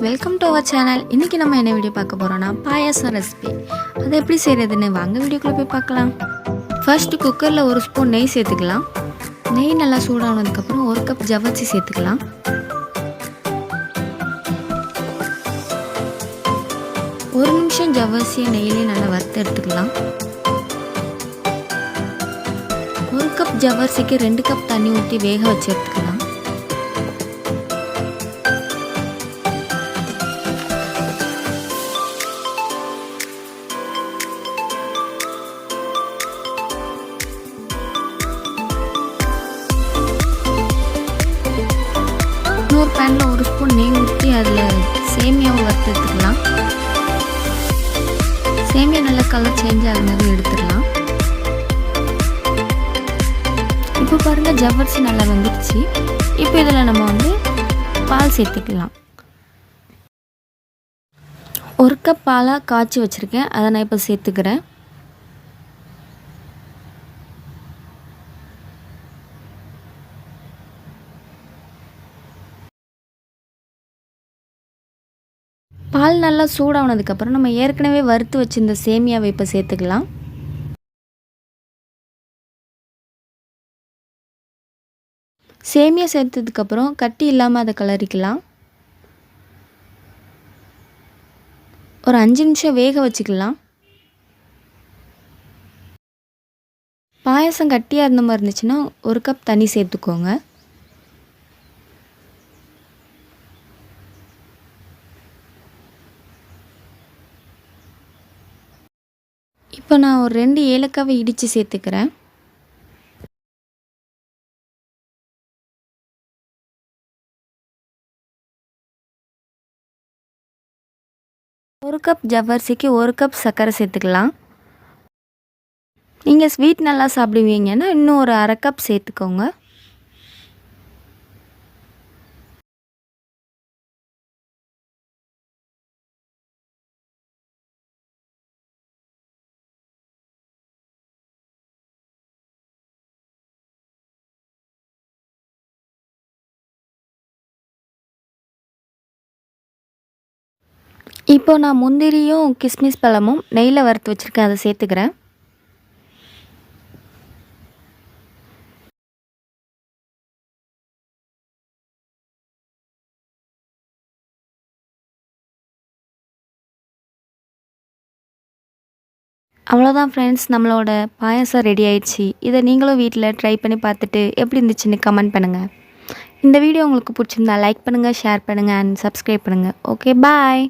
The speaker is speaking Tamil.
Welcome to our channel. இன்றைக்கி நம்ம என்ன வீடியோ பார்க்க போகிறோன்னா பாயாசம் ரெசிபி. அதை எப்படி செய்கிறதுன்னு வாங்க வீடியோக்குள்ளே போய் பார்க்கலாம். ஃபர்ஸ்ட் குக்கரில் ஒரு ஸ்பூன் நெய் சேர்த்துக்கலாம். நெய் நல்லா சூடானதுக்கப்புறம் ஒரு கப் ஜவ்வரிசி சேர்த்துக்கலாம். ஒரு நிமிஷம் ஜவ்வரிசியை நெய்யிலே நல்லா வறுத்து எடுத்துக்கலாம். ஒரு கப் ஜவ்வரிசிக்கு 2 கப் தண்ணி ஊற்றி வேக வச்சு எடுத்துக்கலாம். இன்னொரு பேனில் ஒரு ஸ்பூன் நெய் ஊற்றி அதில் சேமியாவை வறுத்து எடுத்துக்கலாம். சேமியா நல்லா கலர் சேஞ்ச் ஆகும்போது எடுத்துடலாம். இப்போ பாருங்கள், ஜவ்வரிசி நல்லா வந்துடுச்சு. இப்போ இதில் நம்ம பால் சேர்த்துக்கலாம். ஒரு கப் பாலாக காய்ச்சி வச்சுருக்கேன், அதை நான் இப்போ சேர்த்துக்கிறேன். பால் நல்லா சூடானதுக்கப்புறம் நம்ம ஏற்கனவே வறுத்து வச்சுருந்த சேமியாவை இப்போ சேர்த்துக்கலாம். சேமியா சேர்த்ததுக்கப்புறம் கட்டி இல்லாமல் அதை கிளறிக்கலாம். ஒரு 5 நிமிஷம் வேக வச்சுக்கலாம். பாயாசம் கட்டியாக இருந்த மாதிரி இருந்துச்சுன்னா ஒரு கப் தண்ணி சேர்த்துக்கோங்க. இப்போ நான் ஒரு 2 ஏலக்காவை இடித்து சேர்த்துக்கிறேன். ஒரு கப் ஜவ்வரிசிக்கு 1 கப் சர்க்கரை சேர்த்துக்கலாம். நீங்கள் ஸ்வீட் நல்லா சாப்பிடுவீங்கன்னா இன்னும் ஒரு அரை கப் சேர்த்துக்கோங்க. இப்போ நான் முந்திரியும் கிஸ்மிஸ் பழமும் நெய்யில் வறுத்து வச்சுருக்கேன், அதை சேர்த்துக்கிறேன். அவ்வளோதான் ஃப்ரெண்ட்ஸ், நம்மளோட பாயாசம் ரெடி ஆயிடுச்சு. இதை நீங்களும் வீட்டில் ட்ரை பண்ணி பார்த்துட்டு எப்படி இருந்துச்சுன்னு கமெண்ட் பண்ணுங்கள். இந்த வீடியோ உங்களுக்கு பிடிச்சிருந்தா லைக் பண்ணுங்கள், ஷேர் பண்ணுங்கள் அண்ட் சப்ஸ்கிரைப் பண்ணுங்கள். ஓகே, பாய்.